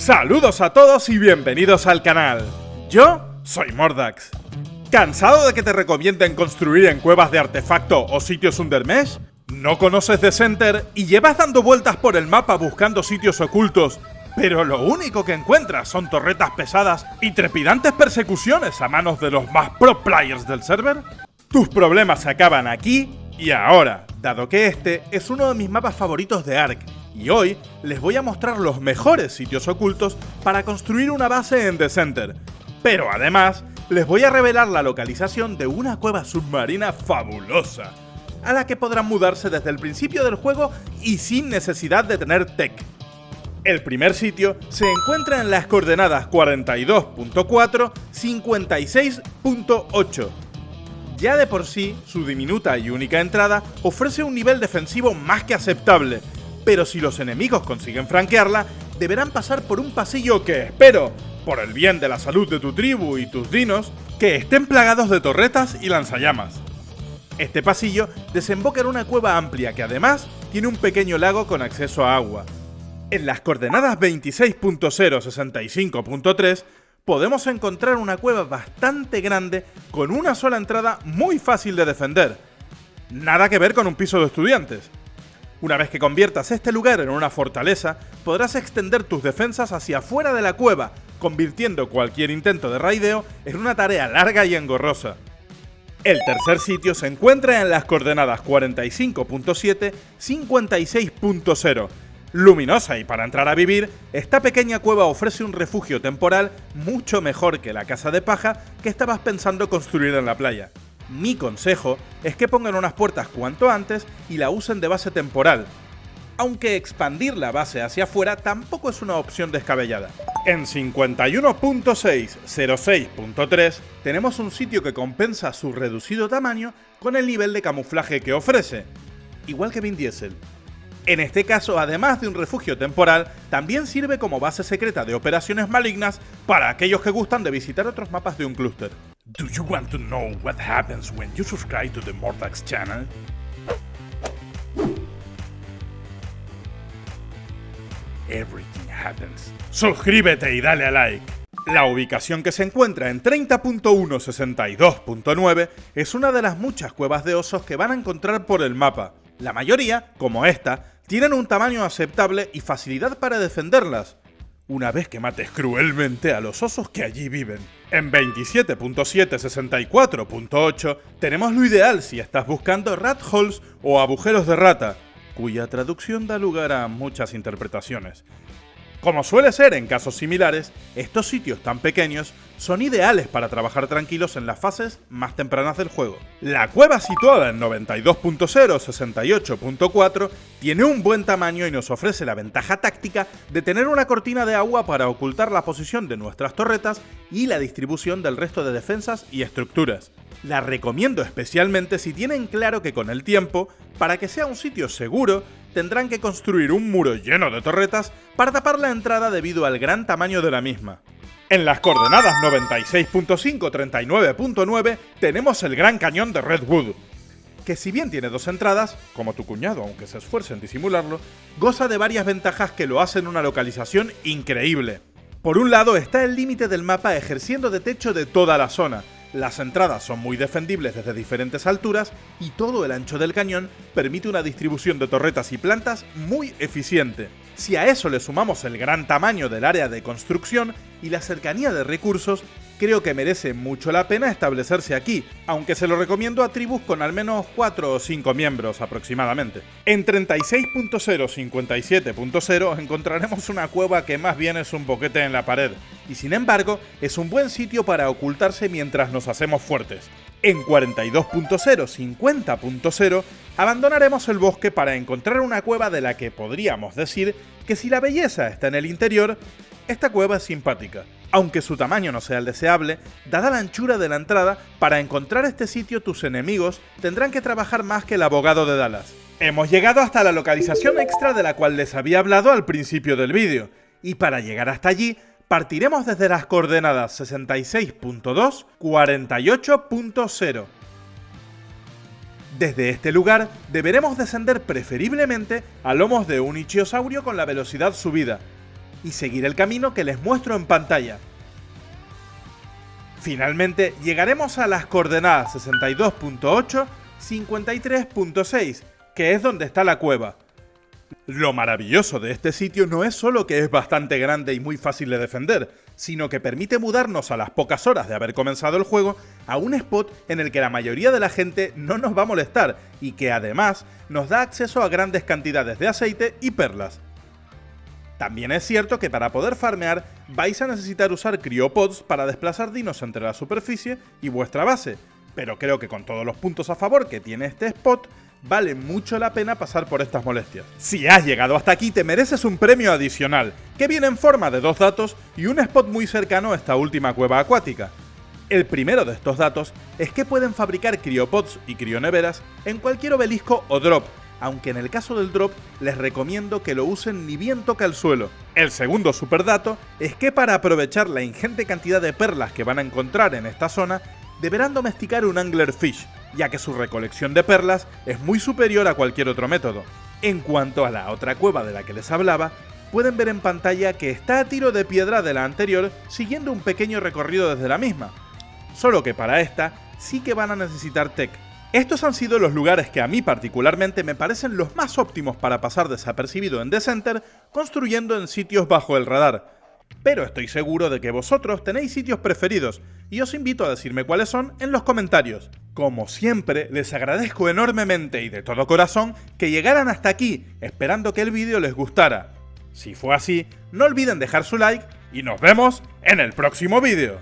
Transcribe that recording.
Saludos a todos y bienvenidos al canal. Yo soy Mordax. ¿Cansado de que te recomienden construir en cuevas de artefacto o sitios undermesh? ¿No conoces Decenter y llevas dando vueltas por el mapa buscando sitios ocultos, pero lo único que encuentras son torretas pesadas y trepidantes persecuciones a manos de los más pro players del server? Tus problemas se acaban aquí y ahora, dado que este es uno de mis mapas favoritos de Ark, y hoy les voy a mostrar los mejores sitios ocultos para construir una base en Decenter. Pero además, les voy a revelar la localización de una cueva submarina fabulosa, a la que podrán mudarse desde el principio del juego y sin necesidad de tener tech. El primer sitio se encuentra en las coordenadas 42.4, 56.8. Ya de por sí, su diminuta y única entrada ofrece un nivel defensivo más que aceptable, pero si los enemigos consiguen franquearla, deberán pasar por un pasillo que espero, por el bien de la salud de tu tribu y tus dinos, que estén plagados de torretas y lanzallamas. Este pasillo desemboca en una cueva amplia que además tiene un pequeño lago con acceso a agua. En las coordenadas 26.0, 65.3 podemos encontrar una cueva bastante grande con una sola entrada muy fácil de defender. Nada que ver con un piso de estudiantes. Una vez que conviertas este lugar en una fortaleza, podrás extender tus defensas hacia afuera de la cueva, convirtiendo cualquier intento de raideo en una tarea larga y engorrosa. El tercer sitio se encuentra en las coordenadas 45.7, 56.0. Luminosa y para entrar a vivir, esta pequeña cueva ofrece un refugio temporal mucho mejor que la casa de paja que estabas pensando construir en la playa. Mi consejo es que pongan unas puertas cuanto antes y la usen de base temporal, aunque expandir la base hacia afuera tampoco es una opción descabellada. En 51.6, 06.3 tenemos un sitio que compensa su reducido tamaño con el nivel de camuflaje que ofrece, igual que Vin Diesel. En este caso, además de un refugio temporal, también sirve como base secreta de operaciones malignas para aquellos que gustan de visitar otros mapas de un clúster. Do you want to know what happens when you subscribe to the Mordax channel? Everything happens. Suscríbete y dale a like. La ubicación que se encuentra en 30.1, 62.9 es una de las muchas cuevas de osos que van a encontrar por el mapa. La mayoría, como esta, tienen un tamaño aceptable y facilidad para defenderlas, una vez que mates cruelmente a los osos que allí viven. En 27.7, 64.8 tenemos lo ideal si estás buscando rat holes o agujeros de rata, cuya traducción da lugar a muchas interpretaciones. Como suele ser en casos similares, estos sitios tan pequeños son ideales para trabajar tranquilos en las fases más tempranas del juego. La cueva situada en 92.0, 68.4 tiene un buen tamaño y nos ofrece la ventaja táctica de tener una cortina de agua para ocultar la posición de nuestras torretas y la distribución del resto de defensas y estructuras. La recomiendo especialmente si tienen claro que con el tiempo, para que sea un sitio seguro, tendrán que construir un muro lleno de torretas para tapar la entrada debido al gran tamaño de la misma. En las coordenadas 96.5, 39.9 tenemos el Gran Cañón de Redwood, que si bien tiene dos entradas, como tu cuñado aunque se esfuerce en disimularlo, goza de varias ventajas que lo hacen una localización increíble. Por un lado está el límite del mapa ejerciendo de techo de toda la zona. Las entradas son muy defendibles desde diferentes alturas y todo el ancho del cañón permite una distribución de torretas y plantas muy eficiente. Si a eso le sumamos el gran tamaño del área de construcción y la cercanía de recursos, creo que merece mucho la pena establecerse aquí, aunque se lo recomiendo a tribus con al menos 4 o 5 miembros aproximadamente. En 36.0, 57.0 encontraremos una cueva que más bien es un boquete en la pared, y sin embargo es un buen sitio para ocultarse mientras nos hacemos fuertes. En 42.0, 50.0 abandonaremos el bosque para encontrar una cueva de la que podríamos decir que si la belleza está en el interior, esta cueva es simpática. Aunque su tamaño no sea el deseable, dada la anchura de la entrada, para encontrar este sitio tus enemigos tendrán que trabajar más que el abogado de Dallas. Hemos llegado hasta la localización extra de la cual les había hablado al principio del vídeo, y para llegar hasta allí, partiremos desde las coordenadas 66.2, 48.0. Desde este lugar deberemos descender preferiblemente a lomos de un ichiosaurio con la velocidad subida, y seguir el camino que les muestro en pantalla. Finalmente llegaremos a las coordenadas 62.8, 53.6, que es donde está la cueva. Lo maravilloso de este sitio no es solo que es bastante grande y muy fácil de defender, sino que permite mudarnos a las pocas horas de haber comenzado el juego a un spot en el que la mayoría de la gente no nos va a molestar y que además nos da acceso a grandes cantidades de aceite y perlas. También es cierto que para poder farmear vais a necesitar usar criopods para desplazar dinos entre la superficie y vuestra base, pero creo que con todos los puntos a favor que tiene este spot, vale mucho la pena pasar por estas molestias. Si has llegado hasta aquí te mereces un premio adicional, que viene en forma de 2 datos y un spot muy cercano a esta última cueva acuática. El primero de estos datos es que pueden fabricar criopods y crioneveras en cualquier obelisco o drop, aunque en el caso del drop les recomiendo que lo usen ni bien toca el suelo. El segundo superdato es que para aprovechar la ingente cantidad de perlas que van a encontrar en esta zona, deberán domesticar un anglerfish, ya que su recolección de perlas es muy superior a cualquier otro método. En cuanto a la otra cueva de la que les hablaba, pueden ver en pantalla que está a tiro de piedra de la anterior, siguiendo un pequeño recorrido desde la misma. Solo que para esta sí que van a necesitar tech. Estos han sido los lugares que a mí particularmente me parecen los más óptimos para pasar desapercibido en The Center, construyendo en sitios bajo el radar. Pero estoy seguro de que vosotros tenéis sitios preferidos, y os invito a decirme cuáles son en los comentarios. Como siempre, les agradezco enormemente y de todo corazón que llegaran hasta aquí, esperando que el vídeo les gustara. Si fue así, no olviden dejar su like, y nos vemos en el próximo vídeo.